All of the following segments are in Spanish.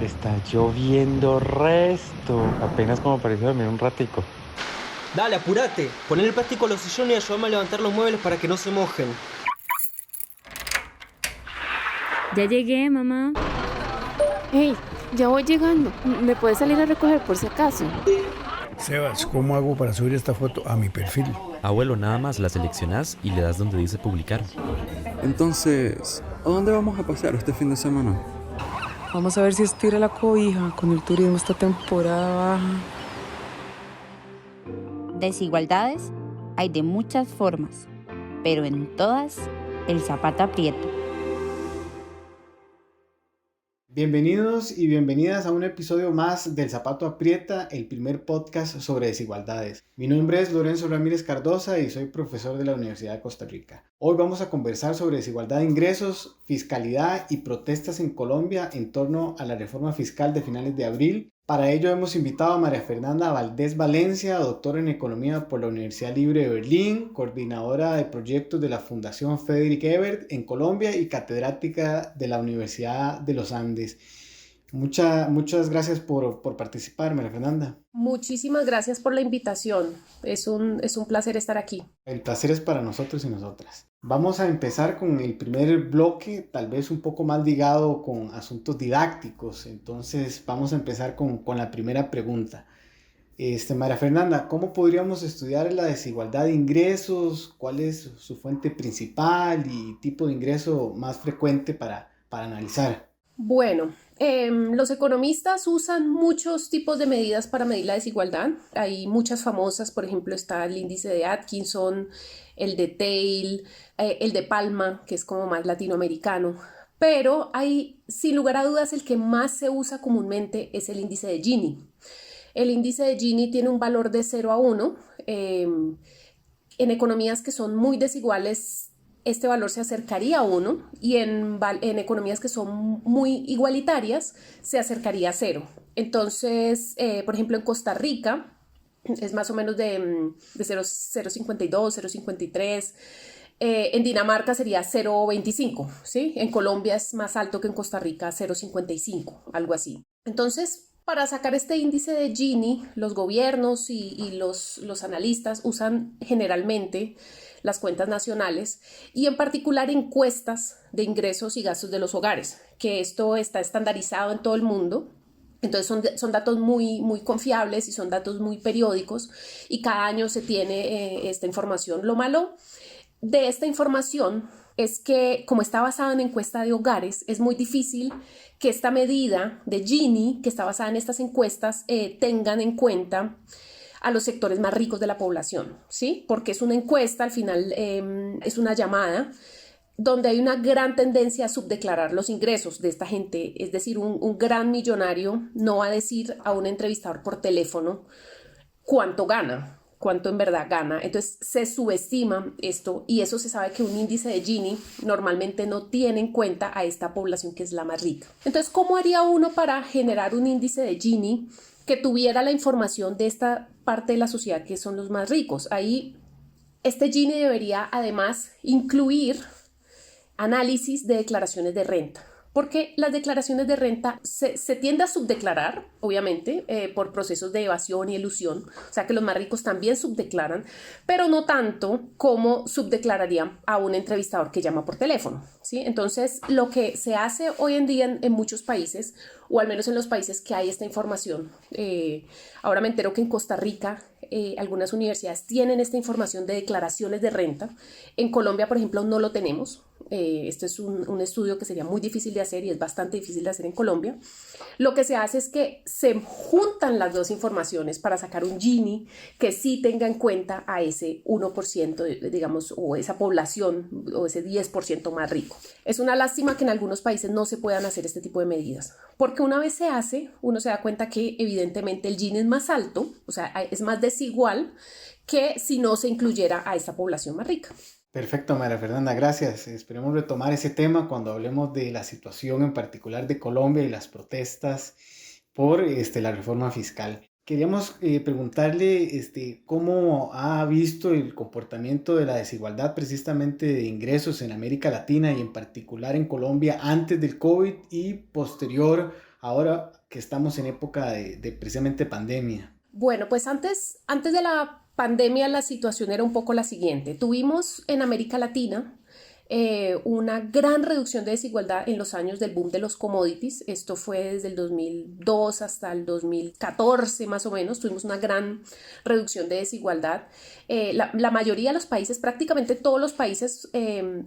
Está lloviendo resto. Apenas como pareció dormir un ratico. Dale, apurate. Poner el plástico a los sillones y ayúdame a levantar los muebles para que no se mojen. Ya llegué, mamá. Hey, ya voy llegando. ¿Me puedes salir a recoger por si acaso? Sebas, ¿cómo hago para subir esta foto a mi perfil? Abuelo, nada más la seleccionás y le das donde dice publicar. Entonces, ¿a dónde vamos a pasear este fin de semana? Vamos a ver si estira la cobija con el turismo esta temporada baja. Desigualdades hay de muchas formas, pero en todas el zapato aprieta. Bienvenidos y bienvenidas a un episodio más del Zapato Aprieta, el primer podcast sobre desigualdades. Mi nombre es Lorenzo Ramírez Cardoza y soy profesor de la Universidad de Costa Rica. Hoy vamos a conversar sobre desigualdad de ingresos, fiscalidad y protestas en Colombia en torno a la reforma fiscal de finales de abril. Para ello hemos invitado a María Fernanda Valdés Valencia, doctora en Economía por la Universidad Libre de Berlín, coordinadora de proyectos de la Fundación Friedrich Ebert en Colombia y catedrática de la Universidad de los Andes. Muchas gracias por participar, María Fernanda. Muchísimas gracias por la invitación. Es un placer estar aquí. El placer es para nosotros y nosotras. Vamos a empezar con el primer bloque, tal vez un poco más ligado con asuntos didácticos. Entonces vamos a empezar con la primera pregunta. María Fernanda, ¿cómo podríamos estudiar la desigualdad de ingresos? ¿Cuál es su fuente principal y tipo de ingreso más frecuente para analizar? Bueno, los economistas usan muchos tipos de medidas para medir la desigualdad. Hay muchas famosas, por ejemplo, está el índice de Atkinson, el de Theil, el de Palma, que es como más latinoamericano. Pero hay, sin lugar a dudas, el que más se usa comúnmente es el índice de Gini. El índice de Gini tiene un valor de 0 a 1. En economías que son muy desiguales, este valor se acercaría a 1 y en economías que son muy igualitarias se acercaría a 0. Entonces, por ejemplo, en Costa Rica es más o menos de 0,52, 0,53. En Dinamarca sería 0,25, ¿sí? En Colombia es más alto que en Costa Rica, 0,55, algo así. Entonces, para sacar este índice de Gini, los gobiernos y los analistas usan generalmente las cuentas nacionales y en particular encuestas de ingresos y gastos de los hogares, que esto está estandarizado en todo el mundo. Entonces son datos muy, muy confiables y son datos muy periódicos y cada año se tiene esta información. Lo malo de esta información es que, como está basada en encuesta de hogares, es muy difícil que esta medida de Gini, que está basada en estas encuestas, tengan en cuenta a los sectores más ricos de la población, ¿sí? Porque es una encuesta, al final es una llamada, donde hay una gran tendencia a subdeclarar los ingresos de esta gente. Es decir, un gran millonario no va a decir a un entrevistador por teléfono cuánto gana, cuánto en verdad gana. Entonces se subestima esto y eso se sabe que un índice de Gini normalmente no tiene en cuenta a esta población que es la más rica. Entonces, ¿cómo haría uno para generar un índice de Gini que tuviera la información de esta parte de la sociedad que son los más ricos? Ahí este Gini debería además incluir análisis de declaraciones de renta, porque las declaraciones de renta se tiende a subdeclarar, obviamente, por procesos de evasión y elusión, o sea que los más ricos también subdeclaran, pero no tanto como subdeclararían a un entrevistador que llama por teléfono, ¿sí? Entonces, lo que se hace hoy en día en muchos países, o al menos en los países que hay esta información, ahora me entero que en Costa Rica algunas universidades tienen esta información de declaraciones de renta. En Colombia, por ejemplo, no lo tenemos. Este es un estudio que sería muy difícil de hacer y es bastante difícil de hacer en Colombia. Lo que se hace es que se juntan las dos informaciones para sacar un Gini que sí tenga en cuenta a ese 1%, digamos, o esa población o ese 10% más rico. Es una lástima que en algunos países no se puedan hacer este tipo de medidas, porque una vez se hace, uno se da cuenta que evidentemente el Gini es más alto, o sea, es más desigual que si no se incluyera a esta población más rica. Perfecto, María Fernanda, gracias. Esperemos retomar ese tema cuando hablemos de la situación en particular de Colombia y las protestas por la reforma fiscal. Queríamos preguntarle cómo ha visto el comportamiento de la desigualdad precisamente de ingresos en América Latina y en particular en Colombia antes del COVID y posterior ahora que estamos en época de precisamente pandemia? Bueno, pues antes de la pandemia la situación era un poco la siguiente. Tuvimos en América Latina una gran reducción de desigualdad en los años del boom de los commodities. Esto fue desde el 2002 hasta el 2014 más o menos. Tuvimos una gran reducción de desigualdad. La mayoría de los países, prácticamente todos los países,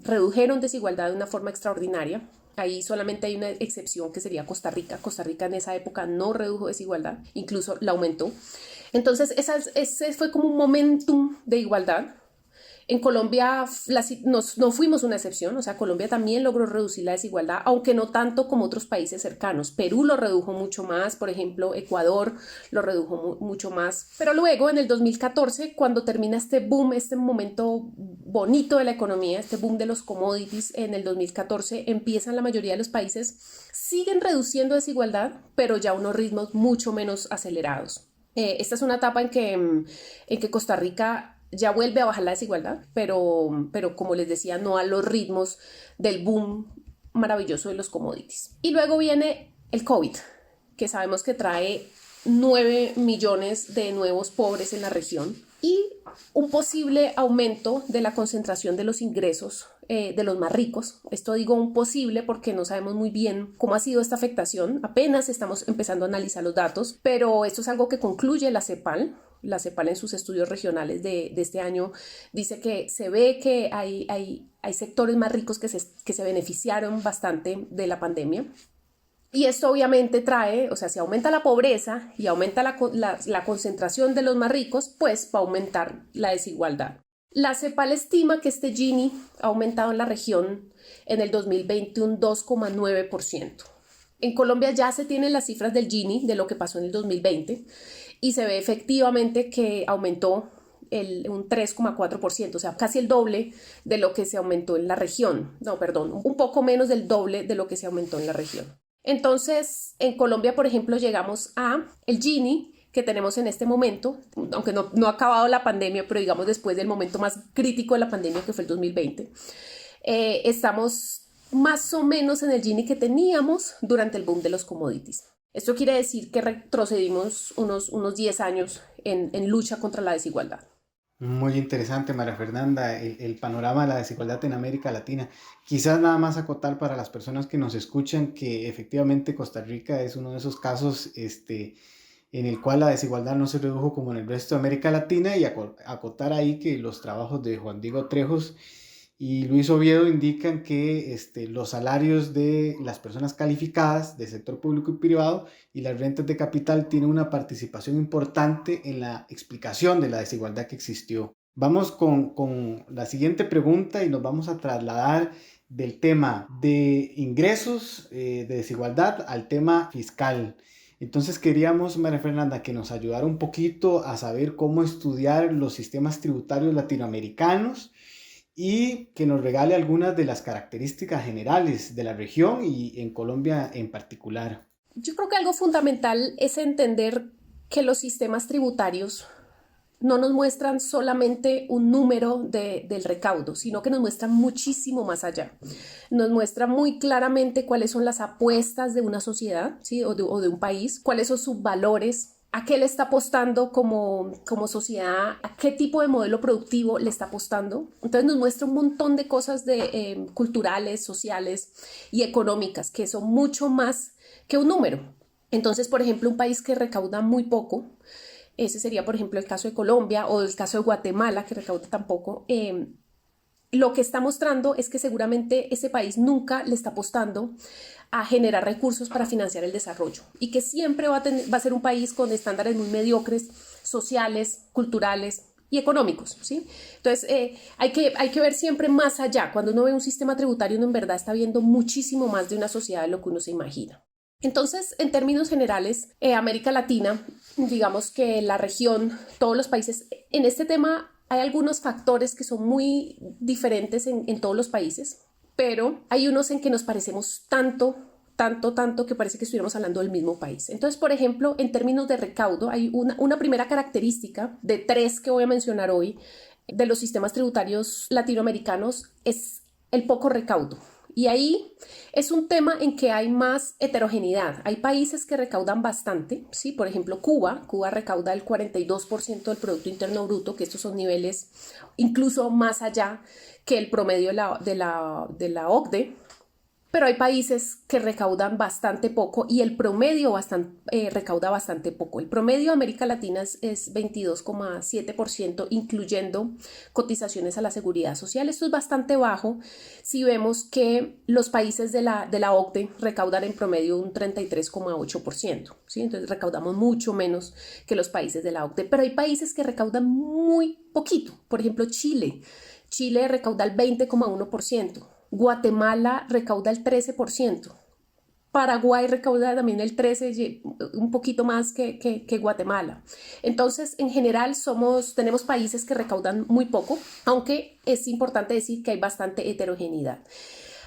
redujeron desigualdad de una forma extraordinaria. Ahí solamente hay una excepción que sería Costa Rica. Costa Rica en esa época no redujo desigualdad, incluso la aumentó. Entonces ese fue como un momentum de igualdad. En Colombia no fuimos una excepción, o sea, Colombia también logró reducir la desigualdad, aunque no tanto como otros países cercanos. Perú lo redujo mucho más, por ejemplo, Ecuador lo redujo mucho más. Pero luego, en el 2014, cuando termina este boom, este momento bonito de la economía, este boom de los commodities, en el 2014 empiezan la mayoría de los países, siguen reduciendo desigualdad, pero ya a unos ritmos mucho menos acelerados. Esta es una etapa en que Costa Rica ya vuelve a bajar la desigualdad, pero como les decía, no a los ritmos del boom maravilloso de los commodities. Y luego viene el COVID, que sabemos que trae 9 millones de nuevos pobres en la región y un posible aumento de la concentración de los ingresos de los más ricos. Esto digo un posible porque no sabemos muy bien cómo ha sido esta afectación. Apenas estamos empezando a analizar los datos, pero esto es algo que concluye la CEPAL. La CEPAL en sus estudios regionales de este año dice que se ve que hay sectores más ricos que se beneficiaron bastante de la pandemia. Y esto obviamente trae, o sea, si aumenta la pobreza y aumenta la concentración de los más ricos, pues va a aumentar la desigualdad. La CEPAL estima que este Gini ha aumentado en la región en el 2020 un 2,9%. En Colombia ya se tienen las cifras del Gini de lo que pasó en el 2020 y se ve efectivamente que aumentó un 3,4%, o sea, casi el doble de lo que se aumentó en la región. No, perdón, un poco menos del doble de lo que se aumentó en la región. Entonces, en Colombia, por ejemplo, llegamos a el Gini que tenemos en este momento, aunque no ha acabado la pandemia, pero digamos después del momento más crítico de la pandemia que fue el 2020, estamos más o menos en el Gini que teníamos durante el boom de los commodities. Esto quiere decir que retrocedimos unos 10 años en lucha contra la desigualdad. Muy interesante, María Fernanda, el panorama de la desigualdad en América Latina. Quizás nada más acotar para las personas que nos escuchan que efectivamente Costa Rica es uno de esos casos en el cual la desigualdad no se redujo como en el resto de América Latina, y acotar ahí que los trabajos de Juan Diego Trejos y Luis Oviedo indican que los salarios de las personas calificadas del sector público y privado y las rentas de capital tienen una participación importante en la explicación de la desigualdad que existió. Vamos con la siguiente pregunta y nos vamos a trasladar del tema de ingresos, de desigualdad, al tema fiscal. Entonces queríamos, María Fernanda, que nos ayudara un poquito a saber cómo estudiar los sistemas tributarios latinoamericanos y que nos regale algunas de las características generales de la región y en Colombia en particular. Yo creo que algo fundamental es entender que los sistemas tributarios no nos muestran solamente un número del recaudo, sino que nos muestran muchísimo más allá. Nos muestra muy claramente cuáles son las apuestas de una sociedad, ¿sí? o de un país, cuáles son sus valores, a qué le está apostando como sociedad, a qué tipo de modelo productivo le está apostando. Entonces nos muestra un montón de cosas culturales, sociales y económicas que son mucho más que un número. Entonces, por ejemplo, un país que recauda muy poco, ese sería, por ejemplo, el caso de Colombia o el caso de Guatemala, que recauda tan poco, lo que está mostrando es que seguramente ese país nunca le está apostando a generar recursos para financiar el desarrollo y que siempre va a ser un país con estándares muy mediocres, sociales, culturales y económicos, ¿sí? Entonces, hay que ver siempre más allá. Cuando uno ve un sistema tributario, uno en verdad está viendo muchísimo más de una sociedad de lo que uno se imagina. Entonces, en términos generales, América Latina, digamos que la región, todos los países, en este tema hay algunos factores que son muy diferentes en todos los países, pero hay unos en que nos parecemos tanto que parece que estuviéramos hablando del mismo país. Entonces, por ejemplo, en términos de recaudo, hay una primera característica de 3 que voy a mencionar hoy de los sistemas tributarios latinoamericanos es el poco recaudo. Y ahí es un tema en que hay más heterogeneidad. Hay países que recaudan bastante, ¿sí? Por ejemplo, Cuba recauda el 42% del Producto Interno Bruto, que estos son niveles incluso más allá que el promedio de la OCDE. Pero hay países que recaudan bastante poco y el promedio recauda bastante poco. El promedio de América Latina es 22,7%, incluyendo cotizaciones a la seguridad social. Esto es bastante bajo si vemos que los países de la OCDE recaudan en promedio un 33,8%, ¿sí? Entonces recaudamos mucho menos que los países de la OCDE. Pero hay países que recaudan muy poquito. Por ejemplo, Chile. Chile recauda el 20,1%. Guatemala recauda el 13%. Paraguay recauda también el 13%, un poquito más que Guatemala. Entonces, en general, tenemos países que recaudan muy poco, aunque es importante decir que hay bastante heterogeneidad.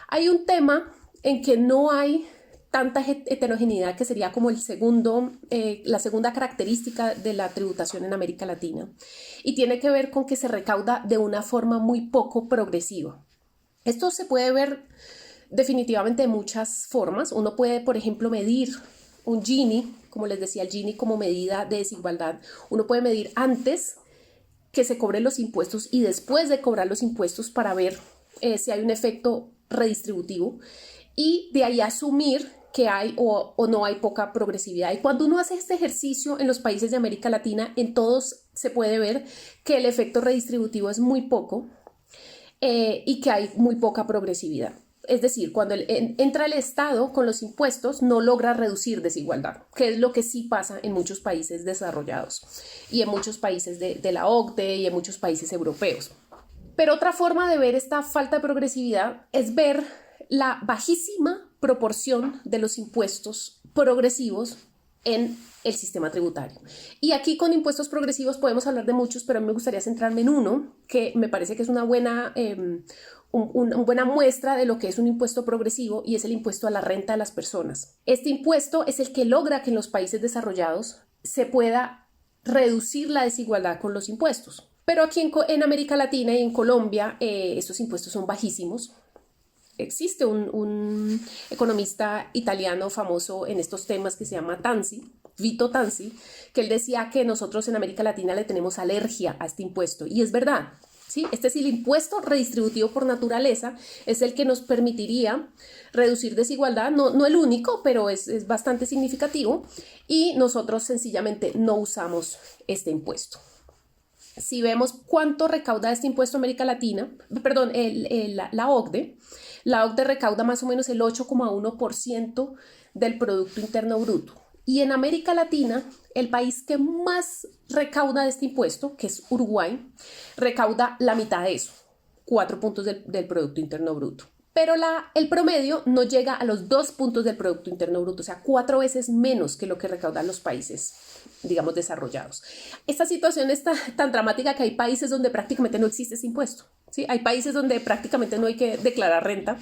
Hay un tema en que no hay tanta heterogeneidad, que sería como la segunda característica de la tributación en América Latina, y tiene que ver con que se recauda de una forma muy poco progresiva. Esto se puede ver definitivamente de muchas formas. Uno puede, por ejemplo, medir un Gini, como les decía, el Gini como medida de desigualdad. Uno puede medir antes que se cobren los impuestos y después de cobrar los impuestos para ver si hay un efecto redistributivo y de ahí asumir que hay o no hay poca progresividad. Y cuando uno hace este ejercicio en los países de América Latina, en todos se puede ver que el efecto redistributivo es muy poco. Y que hay muy poca progresividad. Es decir, cuando entra el Estado con los impuestos no logra reducir desigualdad, que es lo que sí pasa en muchos países desarrollados y en muchos países de la OCDE y en muchos países europeos. Pero otra forma de ver esta falta de progresividad es ver la bajísima proporción de los impuestos progresivos en el sistema tributario. Y aquí con impuestos progresivos podemos hablar de muchos, pero a mí me gustaría centrarme en uno que me parece que es una buena muestra de lo que es un impuesto progresivo, y es el impuesto a la renta de las personas. Este impuesto es el que logra que en los países desarrollados se pueda reducir la desigualdad con los impuestos. Pero aquí en América Latina y en Colombia estos impuestos son bajísimos. Existe un economista italiano famoso en estos temas que se llama Vito Tanzi, que él decía que nosotros en América Latina le tenemos alergia a este impuesto, y es verdad, ¿sí? Este es el impuesto redistributivo por naturaleza, es el que nos permitiría reducir desigualdad, no el único, pero es bastante significativo, y nosotros sencillamente no usamos este impuesto. Si vemos cuánto recauda este impuesto América Latina, la OCDE recauda más o menos el 8,1% del Producto Interno Bruto. Y en América Latina, el país que más recauda de este impuesto, que es Uruguay, recauda la mitad de eso, 4 puntos del Producto Interno Bruto. Pero el promedio no llega a los 2 puntos del Producto Interno Bruto, o sea, 4 veces menos que lo que recaudan los países, digamos, desarrollados. Esta situación es tan dramática que hay países donde prácticamente no existe ese impuesto, ¿sí? Hay países donde prácticamente no hay que declarar renta.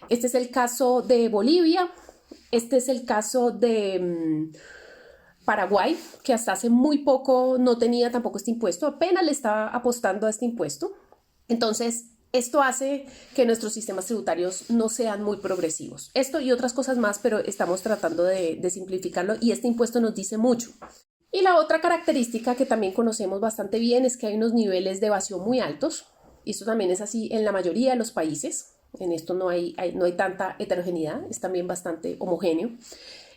Este es el caso de Bolivia, este es el caso de Paraguay, que hasta hace muy poco no tenía tampoco este impuesto, apenas le estaba apostando a este impuesto. Entonces, esto hace que nuestros sistemas tributarios no sean muy progresivos. Esto y otras cosas más, pero estamos tratando de simplificarlo, y este impuesto nos dice mucho. Y la otra característica que también conocemos bastante bien es que hay unos niveles de evasión muy altos, y esto también es así en la mayoría de los países. En esto no hay tanta heterogeneidad, es también bastante homogéneo.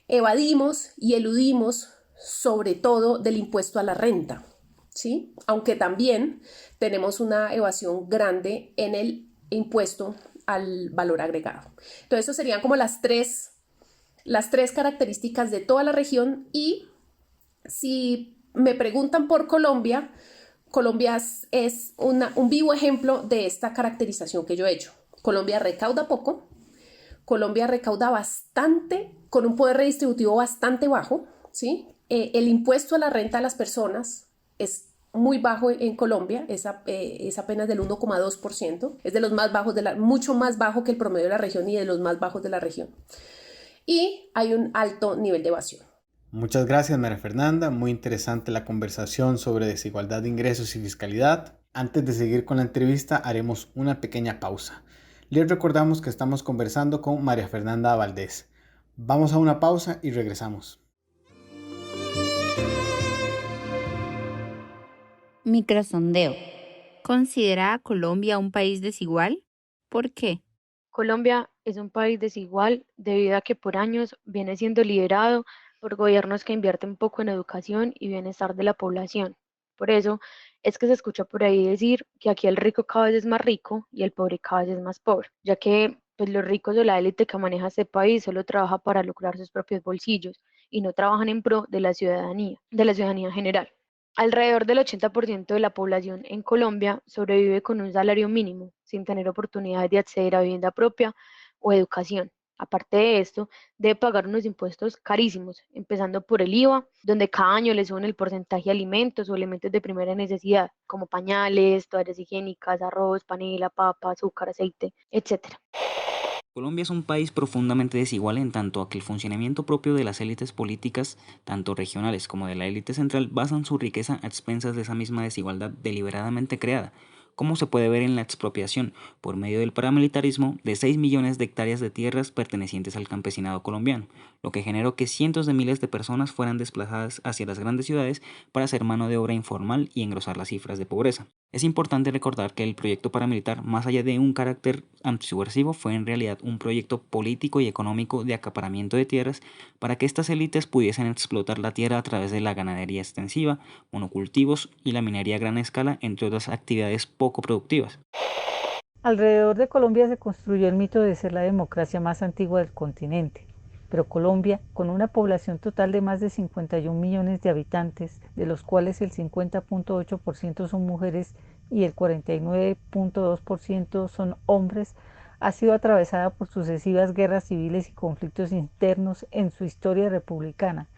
Evadimos y eludimos sobre todo del impuesto a la renta, ¿sí? Aunque también tenemos una evasión grande en el impuesto al valor agregado. Entonces, eso serían como las tres características de toda la región. Y si me preguntan por Colombia, Colombia es un vivo ejemplo de esta caracterización que yo he hecho. Colombia recauda poco, Colombia recauda bastante, con un poder redistributivo bastante bajo, ¿sí? El impuesto a la renta de las personas es muy bajo en Colombia, es apenas del 1,2%, es de los más bajos, mucho más bajo que el promedio de la región y de los más bajos de la región. Y hay un alto nivel de evasión. Muchas gracias, María Fernanda. Muy interesante la conversación sobre desigualdad de ingresos y fiscalidad. Antes de seguir con la entrevista, haremos una pequeña pausa. Les recordamos que estamos conversando con María Fernanda Valdés. Vamos a una pausa y regresamos. Microsondeo. ¿Considera a Colombia un país desigual? ¿Por qué? Colombia es un país desigual debido a que por años viene siendo liderado por gobiernos que invierten poco en educación y bienestar de la población. Por eso es que se escucha por ahí decir que aquí el rico cada vez es más rico y el pobre cada vez es más pobre, ya que pues, los ricos o la élite que maneja este país solo trabaja para lucrar sus propios bolsillos y no trabajan en pro de la ciudadanía general. Alrededor del 80% de la población en Colombia sobrevive con un salario mínimo, sin tener oportunidades de acceder a vivienda propia o educación. Aparte de esto, debe pagar unos impuestos carísimos, empezando por el IVA, donde cada año le suben el porcentaje de alimentos o elementos de primera necesidad, como pañales, toallas higiénicas, arroz, panela, papa, azúcar, aceite, etc. Colombia es un país profundamente desigual en tanto a que el funcionamiento propio de las élites políticas, tanto regionales como de la élite central, basan su riqueza a expensas de esa misma desigualdad deliberadamente creada, como se puede ver en la expropiación, por medio del paramilitarismo, de 6 millones de hectáreas de tierras pertenecientes al campesinado colombiano, lo que generó que cientos de miles de personas fueran desplazadas hacia las grandes ciudades para hacer mano de obra informal y engrosar las cifras de pobreza. Es importante recordar que el proyecto paramilitar, más allá de un carácter antisubversivo, fue en realidad un proyecto político y económico de acaparamiento de tierras para que estas élites pudiesen explotar la tierra a través de la ganadería extensiva, monocultivos y la minería a gran escala, entre otras actividades poco productivas. Alrededor de Colombia se construyó el mito de ser la democracia más antigua del continente. Pero Colombia, con una población total de más de 51 millones de habitantes, de los cuales el 50.8% son mujeres y el 49.2% son hombres, ha sido atravesada por sucesivas guerras civiles y conflictos internos en su historia republicana,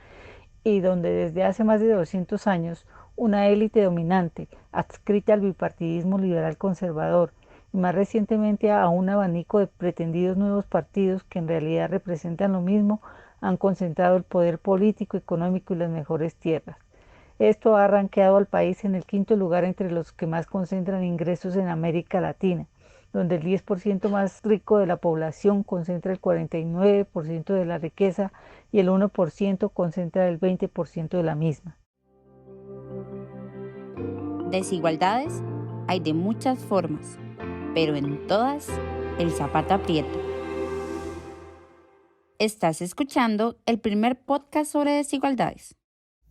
y donde desde hace más de 200 años una élite dominante, adscrita al bipartidismo liberal conservador, y más recientemente a un abanico de pretendidos nuevos partidos que en realidad representan lo mismo, han concentrado el poder político, económico y las mejores tierras. Esto ha arranqueado al país en el 5º lugar entre los que más concentran ingresos en América Latina, donde el 10% más rico de la población concentra el 49% de la riqueza y el 1% concentra el 20% de la misma. Desigualdades hay de muchas formas, pero en todas el zapato aprieta. Estás escuchando el primer podcast sobre desigualdades.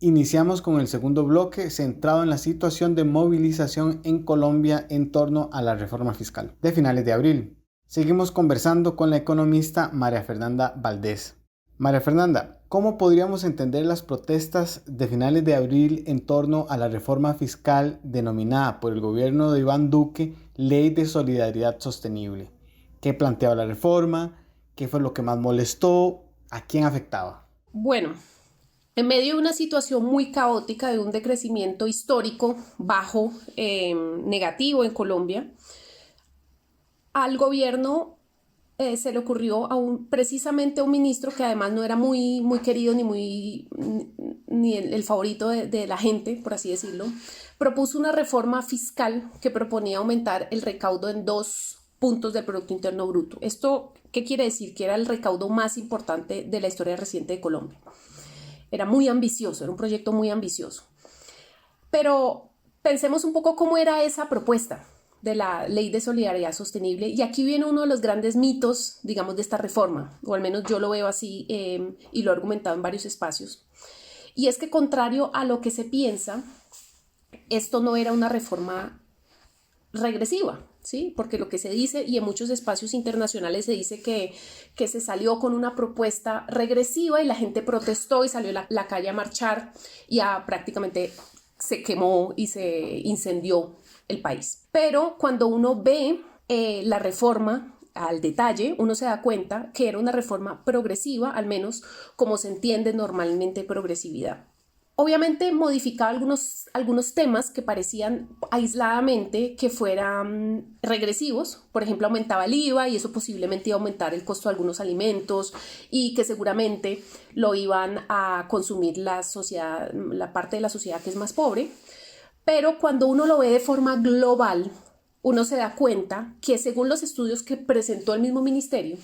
Iniciamos con el segundo bloque centrado en la situación de movilización en Colombia en torno a la reforma fiscal de finales de abril. Seguimos conversando con la economista María Fernanda Valdés. María Fernanda, ¿cómo podríamos entender las protestas de finales de abril en torno a la reforma fiscal denominada por el gobierno de Iván Duque Ley de Solidaridad Sostenible? ¿Qué planteaba la reforma? ¿Qué fue lo que más molestó? ¿A quién afectaba? Bueno, en medio de una situación muy caótica, de un decrecimiento histórico bajo, negativo en Colombia, al gobierno se le ocurrió precisamente a un ministro que además no era muy querido ni el favorito de la gente, por así decirlo, propuso una reforma fiscal que proponía aumentar el recaudo en 2 puntos del Producto Interno Bruto. ¿Esto qué quiere decir? Que era el recaudo más importante de la historia reciente de Colombia. Era muy ambicioso, era un proyecto muy ambicioso. Pero pensemos un poco cómo era esa propuesta de la Ley de Solidaridad Sostenible, y aquí viene uno de los grandes mitos, digamos, de esta reforma, o al menos yo lo veo así y lo he argumentado en varios espacios, y es que contrario a lo que se piensa, esto no era una reforma regresiva, ¿sí? Porque lo que se dice, y en muchos espacios internacionales se dice que se salió con una propuesta regresiva y la gente protestó y salió a la calle a marchar y prácticamente se quemó y se incendió el país. Pero cuando uno ve la reforma al detalle, uno se da cuenta que era una reforma progresiva, al menos como se entiende normalmente progresividad. Obviamente modificaba algunos temas que parecían aisladamente que fueran regresivos. Por ejemplo, aumentaba el IVA y eso posiblemente iba a aumentar el costo de algunos alimentos y que seguramente lo iban a consumir la parte de la sociedad que es más pobre. Pero cuando uno lo ve de forma global, uno se da cuenta que según los estudios que presentó el mismo ministerio,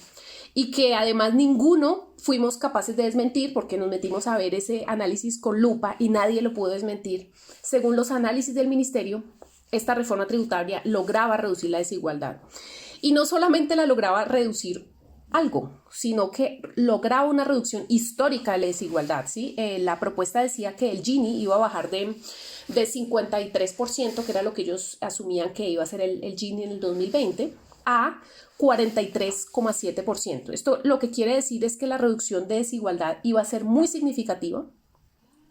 y que además ninguno fuimos capaces de desmentir porque nos metimos a ver ese análisis con lupa y nadie lo pudo desmentir, según los análisis del ministerio, esta reforma tributaria lograba reducir la desigualdad. Y no solamente la lograba reducir algo, sino que lograba una reducción histórica de la desigualdad, ¿sí? La propuesta decía que el Gini iba a bajar de 53%, que era lo que ellos asumían que iba a ser el Gini en el 2020, a 43,7%. Esto lo que quiere decir es que la reducción de desigualdad iba a ser muy significativa.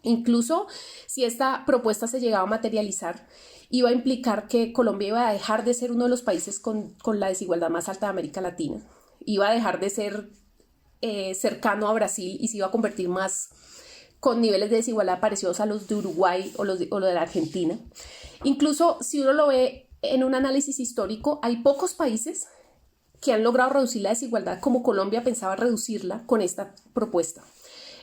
Incluso si esta propuesta se llegaba a materializar, iba a implicar que Colombia iba a dejar de ser uno de los países con la desigualdad más alta de América Latina. Iba a dejar de ser cercano a Brasil y se iba a convertir más con niveles de desigualdad parecidos a los de Uruguay o lo de la Argentina. Incluso si uno lo ve en un análisis histórico, hay pocos países que han logrado reducir la desigualdad como Colombia pensaba reducirla con esta propuesta.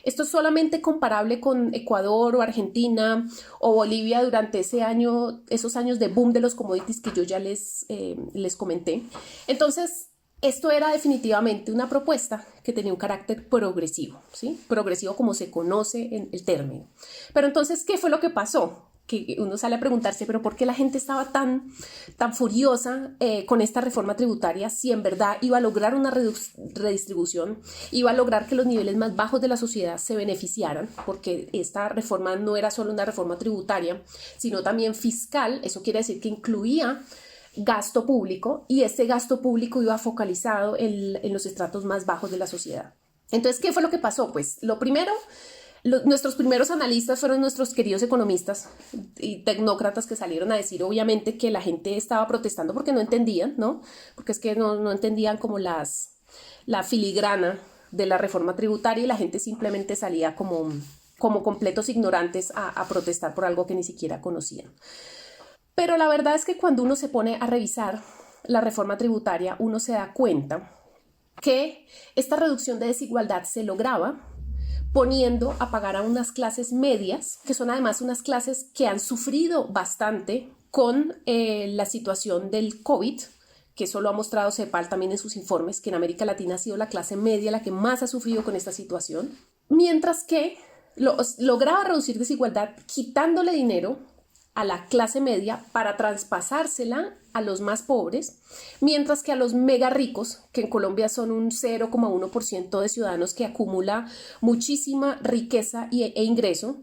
Esto es solamente comparable con Ecuador o Argentina o Bolivia durante esos años de boom de los commodities que yo ya les comenté. Entonces, esto era definitivamente una propuesta que tenía un carácter progresivo, ¿sí? Progresivo como se conoce en el término. Pero entonces, ¿qué fue lo que pasó? Que uno sale a preguntarse, ¿pero por qué la gente estaba tan furiosa con esta reforma tributaria si en verdad iba a lograr una redistribución, iba a lograr que los niveles más bajos de la sociedad se beneficiaran? Porque esta reforma no era solo una reforma tributaria, sino también fiscal. Eso quiere decir que incluía gasto público y este gasto público iba focalizado en los estratos más bajos de la sociedad. Entonces, ¿qué fue lo que pasó? Pues lo primero, nuestros primeros analistas fueron nuestros queridos economistas y tecnócratas que salieron a decir obviamente que la gente estaba protestando porque no entendían, ¿no? Porque es que no entendían como la filigrana de la reforma tributaria y la gente simplemente salía como completos ignorantes a protestar por algo que ni siquiera conocían. Pero la verdad es que cuando uno se pone a revisar la reforma tributaria, uno se da cuenta que esta reducción de desigualdad se lograba poniendo a pagar a unas clases medias, que son además unas clases que han sufrido bastante con la situación del COVID, que eso lo ha mostrado CEPAL también en sus informes, que en América Latina ha sido la clase media la que más ha sufrido con esta situación, mientras que lograba reducir desigualdad quitándole dinero a la clase media para traspasársela a los más pobres, mientras que a los mega ricos, que en Colombia son un 0,1% de ciudadanos que acumula muchísima riqueza e ingreso,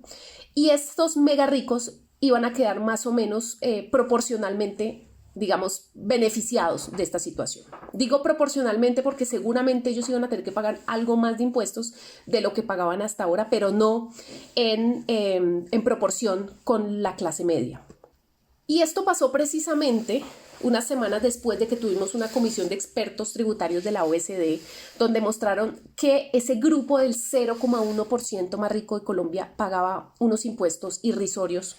y estos mega ricos iban a quedar más o menos proporcionalmente, digamos, beneficiados de esta situación. Digo proporcionalmente porque seguramente ellos iban a tener que pagar algo más de impuestos de lo que pagaban hasta ahora, pero no en proporción con la clase media. Y esto pasó precisamente unas semanas después de que tuvimos una comisión de expertos tributarios de la OECD, donde mostraron que ese grupo del 0,1% más rico de Colombia pagaba unos impuestos irrisorios,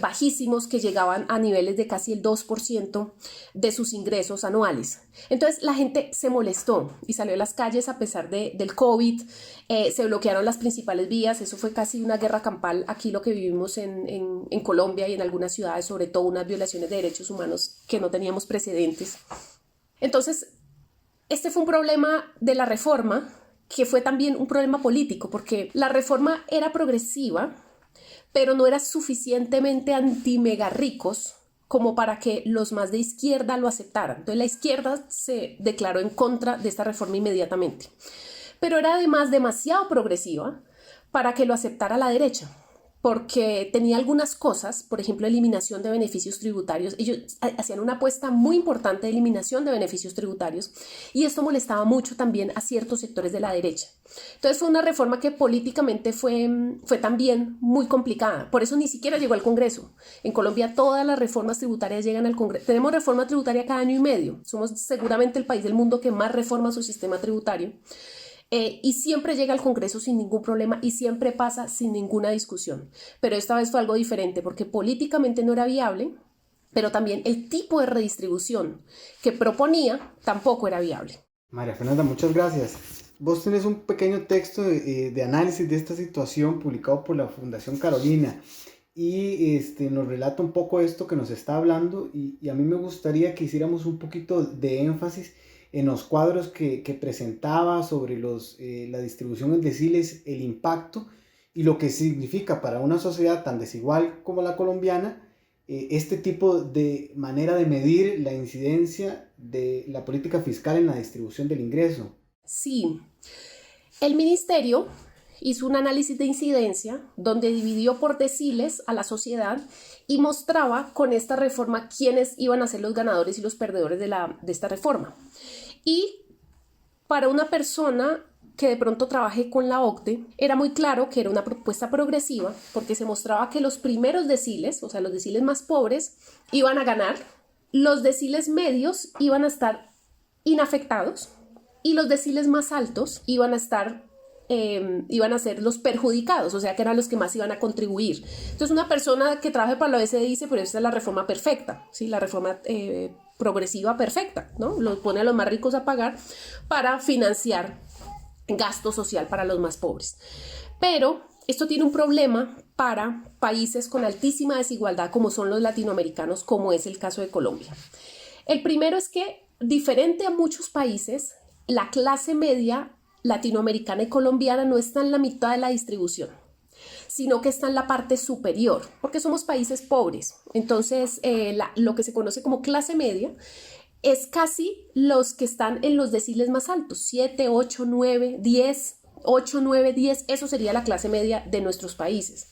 bajísimos, que llegaban a niveles de casi el 2% de sus ingresos anuales. Entonces la gente se molestó y salió a las calles a pesar del COVID, se bloquearon las principales vías, eso fue casi una guerra campal aquí lo que vivimos en Colombia y en algunas ciudades, sobre todo unas violaciones de derechos humanos que no teníamos precedentes. Entonces, este fue un problema de la reforma que fue también un problema político, porque la reforma era progresiva, pero no era suficientemente anti-mega ricos como para que los más de izquierda lo aceptaran. Entonces la izquierda se declaró en contra de esta reforma inmediatamente. Pero era además demasiado progresiva para que lo aceptara la derecha, porque tenía algunas cosas, por ejemplo, eliminación de beneficios tributarios. Ellos hacían una apuesta muy importante de eliminación de beneficios tributarios y esto molestaba mucho también a ciertos sectores de la derecha. Entonces fue una reforma que políticamente fue también muy complicada. Por eso ni siquiera llegó al Congreso. En Colombia todas las reformas tributarias llegan al Congreso. Tenemos reforma tributaria cada año y medio. Somos seguramente el país del mundo que más reforma su sistema tributario. Y siempre llega al Congreso sin ningún problema y siempre pasa sin ninguna discusión. Pero esta vez fue algo diferente porque políticamente no era viable, pero también el tipo de redistribución que proponía tampoco era viable. María Fernanda, muchas gracias. Vos tenés un pequeño texto de análisis de esta situación publicado por la Fundación Carolina y nos relata un poco esto que nos está hablando y a mí me gustaría que hiciéramos un poquito de énfasis en los cuadros que presentaba sobre la distribución en deciles, el impacto y lo que significa para una sociedad tan desigual como la colombiana este tipo de manera de medir la incidencia de la política fiscal en la distribución del ingreso. Sí, el ministerio hizo un análisis de incidencia donde dividió por deciles a la sociedad y mostraba con esta reforma quiénes iban a ser los ganadores y los perdedores de esta reforma. Y para una persona que de pronto trabaje con la OCDE, era muy claro que era una propuesta progresiva porque se mostraba que los primeros deciles, o sea, los deciles más pobres, iban a ganar, los deciles medios iban a estar inafectados y los deciles más altos iban a ser los perjudicados, o sea, que eran los que más iban a contribuir. Entonces, una persona que trabaje para la OECD dice, pero esta es la reforma perfecta, ¿sí? La reforma progresiva perfecta, ¿no? Los pone a los más ricos a pagar para financiar gasto social para los más pobres. Pero esto tiene un problema para países con altísima desigualdad como son los latinoamericanos, como es el caso de Colombia. El primero es que, diferente a muchos países, la clase media latinoamericana y colombiana no está en la mitad de la distribución, sino que está en la parte superior, porque somos países pobres. Entonces, lo que se conoce como clase media es casi los que están en los deciles más altos, 7, 8, 9, 10, 8, 9, 10, eso sería la clase media de nuestros países.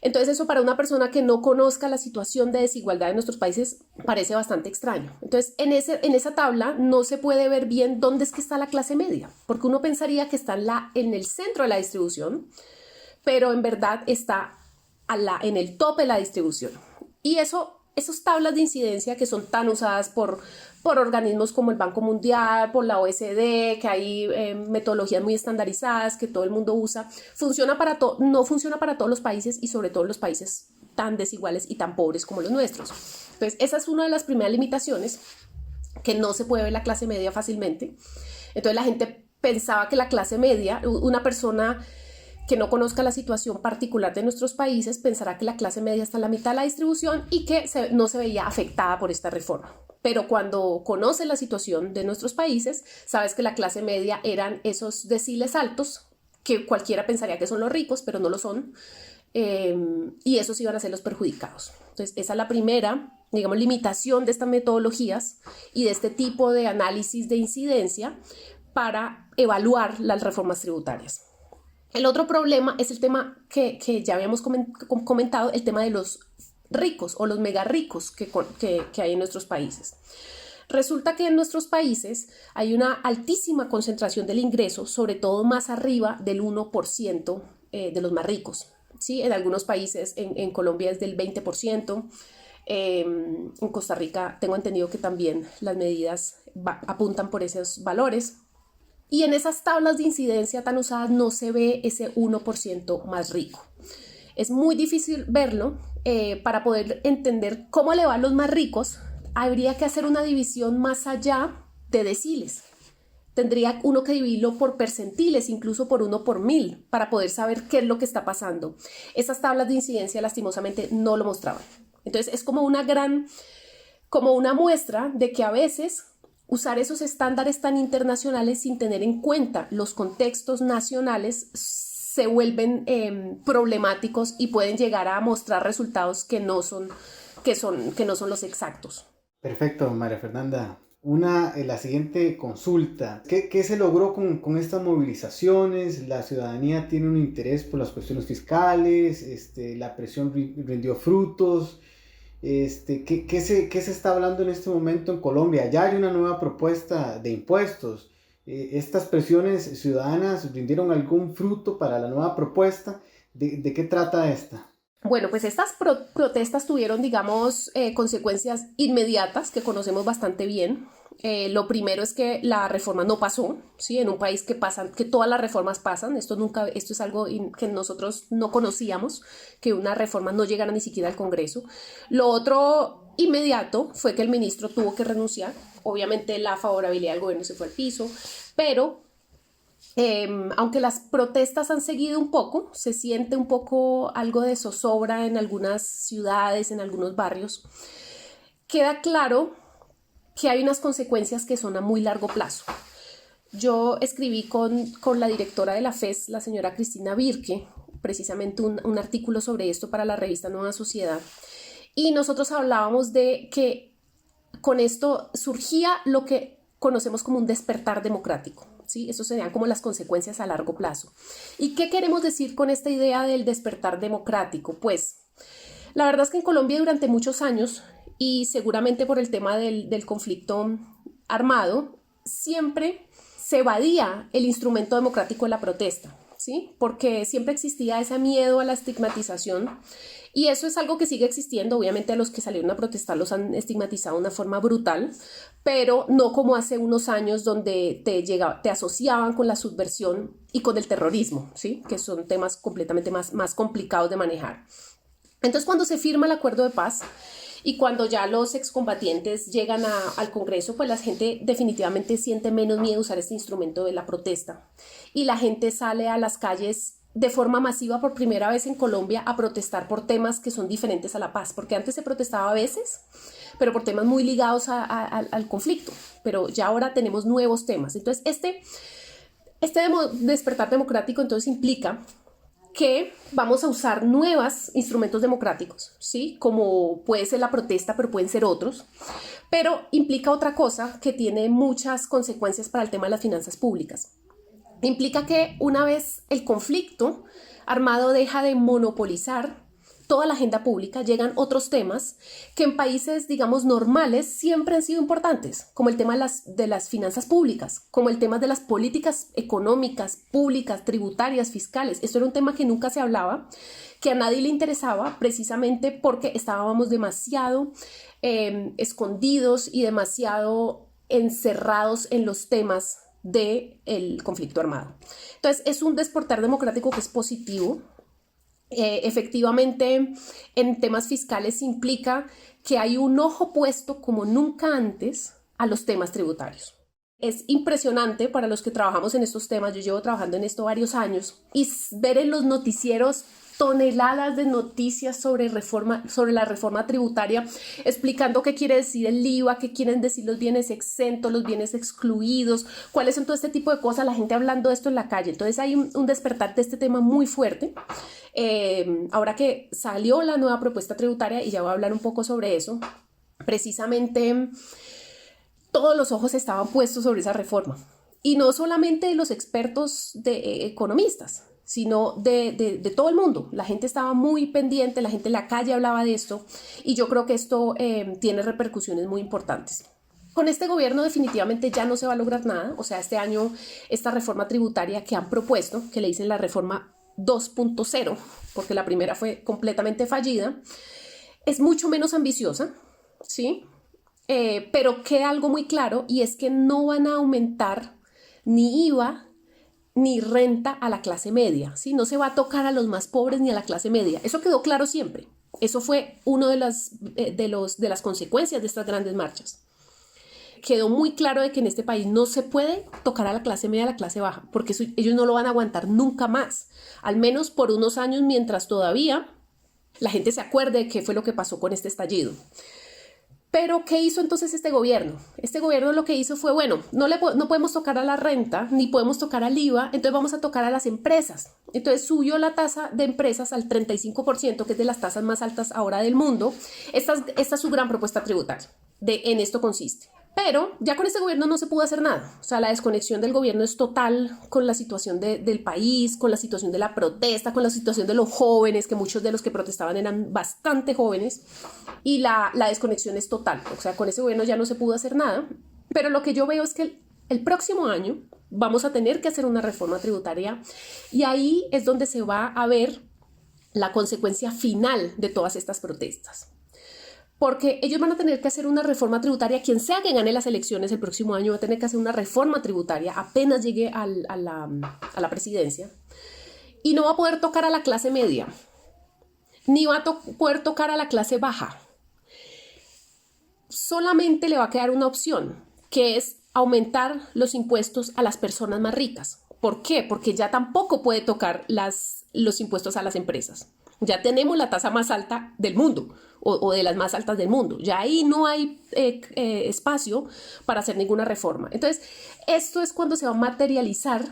Entonces eso para una persona que no conozca la situación de desigualdad de nuestros países parece bastante extraño. Entonces en esa tabla no se puede ver bien dónde es que está la clase media, porque uno pensaría que está en el centro de la distribución, pero en verdad está en el tope de la distribución. Y esas tablas de incidencia que son tan usadas por organismos como el Banco Mundial, por la OECD, que hay metodologías muy estandarizadas que todo el mundo usa, no funciona para todos los países y sobre todo los países tan desiguales y tan pobres como los nuestros. Entonces, esa es una de las primeras limitaciones, que no se puede ver la clase media fácilmente. Entonces, la gente pensaba que la clase media, una persona que no conozca la situación particular de nuestros países, pensará que la clase media está en la mitad de la distribución y que no se veía afectada por esta reforma. Pero cuando conoces la situación de nuestros países, sabes que la clase media eran esos deciles altos, que cualquiera pensaría que son los ricos, pero no lo son, y esos iban a ser los perjudicados. Entonces, esa es la primera, digamos, limitación de estas metodologías y de este tipo de análisis de incidencia para evaluar las reformas tributarias. El otro problema es el tema que ya habíamos comentado, el tema de los ricos o los mega ricos que hay en nuestros países. Resulta que en nuestros países hay una altísima concentración del ingreso, sobre todo más arriba del 1% de los más ricos, ¿sí? En algunos países, en Colombia es del 20%, en Costa Rica tengo entendido que también las medidas apuntan por esos valores. Y en esas tablas de incidencia tan usadas no se ve ese 1% más rico. Es muy difícil verlo. Para poder entender cómo le va a los más ricos, habría que hacer una división más allá de deciles. Tendría uno que dividirlo por percentiles, incluso por 1 por 1000, para poder saber qué es lo que está pasando. Esas tablas de incidencia lastimosamente no lo mostraban. Entonces es como una muestra de que a veces usar esos estándares tan internacionales sin tener en cuenta los contextos nacionales se vuelven problemáticos y pueden llegar a mostrar resultados que no son los exactos. Perfecto, María Fernanda. La siguiente consulta. ¿Qué se logró con estas movilizaciones? ¿La ciudadanía tiene un interés por las cuestiones fiscales? ¿La presión rindió frutos? ¿Qué se está hablando en este momento en Colombia? Ya hay una nueva propuesta de impuestos. ¿Estas presiones ciudadanas rindieron algún fruto para la nueva propuesta? ¿De qué trata esta? Bueno, pues estas protestas tuvieron, digamos, consecuencias inmediatas que conocemos bastante bien. Lo primero es que la reforma no pasó, ¿sí? En un país que todas las reformas pasan. Esto es algo que nosotros no conocíamos, que una reforma no llegara ni siquiera al Congreso. Lo otro inmediato fue que el ministro tuvo que renunciar. Obviamente la favorabilidad del gobierno se fue al piso, pero Aunque las protestas han seguido un poco, se siente un poco algo de zozobra en algunas ciudades, en algunos barrios, queda claro que hay unas consecuencias que son a muy largo plazo. Yo escribí con la directora de la FES, la señora Cristina Birke, precisamente un artículo sobre esto para la revista Nueva Sociedad, y nosotros hablábamos de que con esto surgía lo que conocemos como un despertar democrático, ¿sí? Eso serían como las consecuencias a largo plazo. ¿Y qué queremos decir con esta idea del despertar democrático? Pues la verdad es que en Colombia durante muchos años, y seguramente por el tema del conflicto armado, siempre se evadía el instrumento democrático de la protesta, ¿sí? Porque siempre existía ese miedo a la estigmatización, y eso es algo que sigue existiendo. Obviamente a los que salieron a protestar los han estigmatizado de una forma brutal, pero no como hace unos años donde te asociaban con la subversión y con el terrorismo, ¿sí? Que son temas completamente más complicados de manejar. Entonces, cuando se firma el acuerdo de paz y cuando ya los excombatientes llegan al Congreso, pues la gente definitivamente siente menos miedo a usar este instrumento de la protesta, y la gente sale a las calles de forma masiva por primera vez en Colombia a protestar por temas que son diferentes a la paz, porque antes se protestaba a veces, pero por temas muy ligados al conflicto, pero ya ahora tenemos nuevos temas. Entonces, este despertar democrático entonces implica que vamos a usar nuevos instrumentos democráticos, ¿sí? Como puede ser la protesta, pero pueden ser otros, pero implica otra cosa que tiene muchas consecuencias para el tema de las finanzas públicas. Implica que una vez el conflicto armado deja de monopolizar toda la agenda pública, llegan otros temas que en países, digamos, normales siempre han sido importantes, como el tema de las finanzas públicas, como el tema de las políticas económicas, públicas, tributarias, fiscales. Esto era un tema que nunca se hablaba, que a nadie le interesaba, precisamente porque estábamos demasiado escondidos y demasiado encerrados en los temas del conflicto armado. Entonces, es un despertar democrático que es positivo. Efectivamente, en temas fiscales implica que hay un ojo puesto como nunca antes a los temas tributarios. Es impresionante para los que trabajamos en estos temas. Yo llevo trabajando en esto varios años, y ver en los noticieros toneladas de noticias sobre la reforma tributaria, explicando qué quiere decir el IVA, qué quieren decir los bienes exentos, los bienes excluidos, cuáles son todo este tipo de cosas, la gente hablando de esto en la calle. Entonces hay un despertar de este tema muy fuerte. Ahora que salió la nueva propuesta tributaria, y ya voy a hablar un poco sobre eso, precisamente todos los ojos estaban puestos sobre esa reforma, y no solamente de los expertos economistas, sino de todo el mundo. La gente estaba muy pendiente, la gente en la calle hablaba de esto, y yo creo que esto tiene repercusiones muy importantes. Con este gobierno definitivamente ya no se va a lograr nada. O sea, este año esta reforma tributaria que han propuesto, que le dicen la reforma 2.0, porque la primera fue completamente fallida, es mucho menos ambiciosa, ¿sí? Pero queda algo muy claro, y es que no van a aumentar ni IVA ni renta a la clase media, ¿sí? No se va a tocar a los más pobres ni a la clase media. Eso quedó claro siempre. Eso fue una de las consecuencias de estas grandes marchas. Quedó muy claro de que en este país no se puede tocar a la clase media, a la clase baja, porque ellos no lo van a aguantar nunca más, al menos por unos años, mientras todavía la gente se acuerde de qué fue lo que pasó con este estallido. Pero, ¿qué hizo entonces este gobierno? Este gobierno lo que hizo fue, bueno, no podemos tocar a la renta, ni podemos tocar al IVA, entonces vamos a tocar a las empresas. Entonces subió la tasa de empresas al 35%, que es de las tasas más altas ahora del mundo. Esta es su gran propuesta tributaria. En esto consiste. Pero ya con este gobierno no se pudo hacer nada. O sea, la desconexión del gobierno es total con la situación del país, con la situación de la protesta, con la situación de los jóvenes, que muchos de los que protestaban eran bastante jóvenes, y la desconexión es total. O sea, con ese gobierno ya no se pudo hacer nada. Pero lo que yo veo es que el próximo año vamos a tener que hacer una reforma tributaria, y ahí es donde se va a ver la consecuencia final de todas estas protestas. Porque ellos van a tener que hacer una reforma tributaria. Quien sea que gane las elecciones el próximo año va a tener que hacer una reforma tributaria apenas llegue a la presidencia, y no va a poder tocar a la clase media, ni va a poder tocar a la clase baja. Solamente le va a quedar una opción, que es aumentar los impuestos a las personas más ricas. ¿Por qué? Porque ya tampoco puede tocar los impuestos a las empresas. Ya tenemos la tasa más alta del mundo o de las más altas del mundo. Ya ahí no hay espacio para hacer ninguna reforma. Entonces, esto es cuando se va a materializar,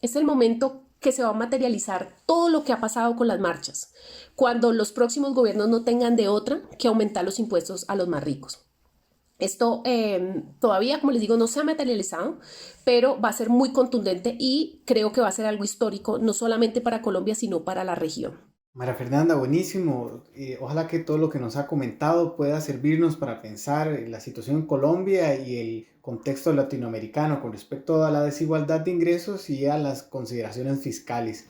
es el momento que se va a materializar todo lo que ha pasado con las marchas, cuando los próximos gobiernos no tengan de otra que aumentar los impuestos a los más ricos. Esto todavía, como les digo, no se ha materializado, pero va a ser muy contundente y creo que va a ser algo histórico, no solamente para Colombia, sino para la región. María Fernanda, buenísimo. Ojalá que todo lo que nos ha comentado pueda servirnos para pensar en la situación en Colombia y el contexto latinoamericano con respecto a la desigualdad de ingresos y a las consideraciones fiscales.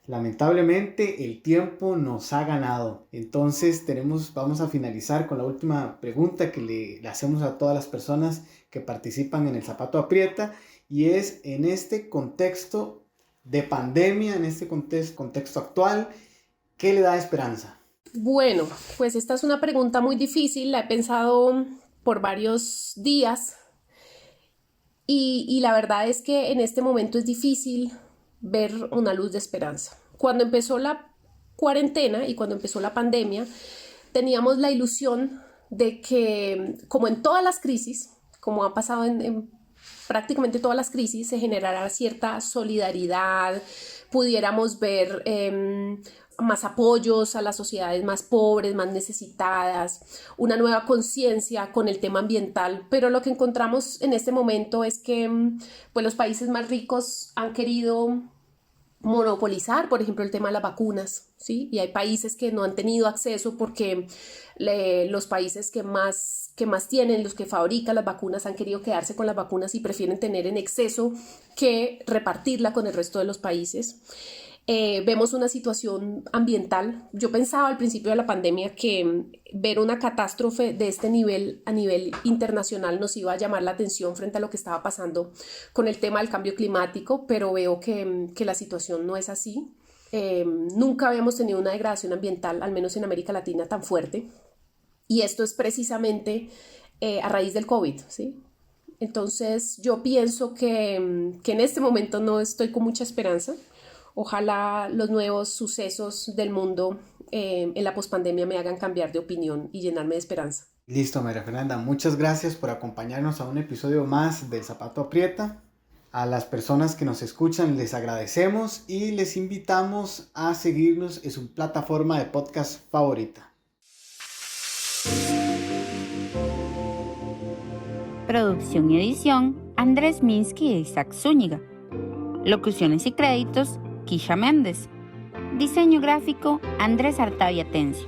Lamentablemente el tiempo nos ha ganado, entonces vamos a finalizar con la última pregunta que le hacemos a todas las personas que participan en El Zapato Aprieta, y es: en este contexto de pandemia, en este contexto actual, ¿qué le da esperanza? Bueno, pues esta es una pregunta muy difícil, la he pensado por varios días y la verdad es que en este momento es difícil ver una luz de esperanza. Cuando empezó la cuarentena y cuando empezó la pandemia, teníamos la ilusión de que, como en todas las crisis, como ha pasado en prácticamente todas las crisis, se generará cierta solidaridad, pudiéramos ver más apoyos a las sociedades más pobres, más necesitadas, una nueva conciencia con el tema ambiental, pero lo que encontramos en este momento es que pues, los países más ricos han querido monopolizar, por ejemplo, el tema de las vacunas, ¿sí? Y hay países que no han tenido acceso porque los países que más tienen, los que fabrican las vacunas, han querido quedarse con las vacunas y prefieren tener en exceso que repartirla con el resto de los países. Vemos una situación ambiental. Yo pensaba al principio de la pandemia que ver una catástrofe de este nivel a nivel internacional nos iba a llamar la atención frente a lo que estaba pasando con el tema del cambio climático, pero veo que la situación no es así. Nunca habíamos tenido una degradación ambiental, al menos en América Latina, tan fuerte, y esto es precisamente a raíz del COVID, ¿sí? Entonces yo pienso que en este momento no estoy con mucha esperanza. Ojalá los nuevos sucesos del mundo en la pospandemia me hagan cambiar de opinión y llenarme de esperanza. Listo, María Fernanda, muchas gracias por acompañarnos a un episodio más del Zapato Aprieta. A las personas que nos escuchan les agradecemos y les invitamos a seguirnos en su plataforma de podcast favorita. Producción y edición: Andrés Minsky e Isaac Zúñiga. Locuciones y créditos: Kisha Méndez. Diseño gráfico: Andrés Artavia Tencio.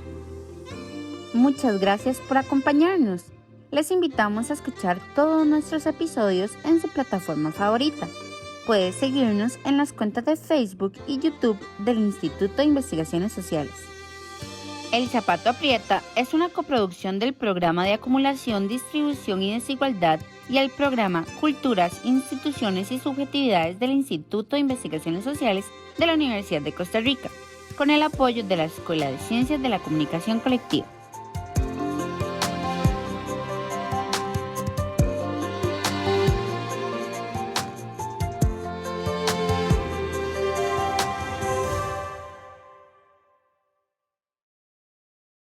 Muchas gracias por acompañarnos. Les invitamos a escuchar todos nuestros episodios en su plataforma favorita. Puedes seguirnos en las cuentas de Facebook y YouTube del Instituto de Investigaciones Sociales. El Zapato Aprieta es una coproducción del Programa de Acumulación, Distribución y Desigualdad y el Programa Culturas, Instituciones y Subjetividades del Instituto de Investigaciones Sociales de la Universidad de Costa Rica, con el apoyo de la Escuela de Ciencias de la Comunicación Colectiva.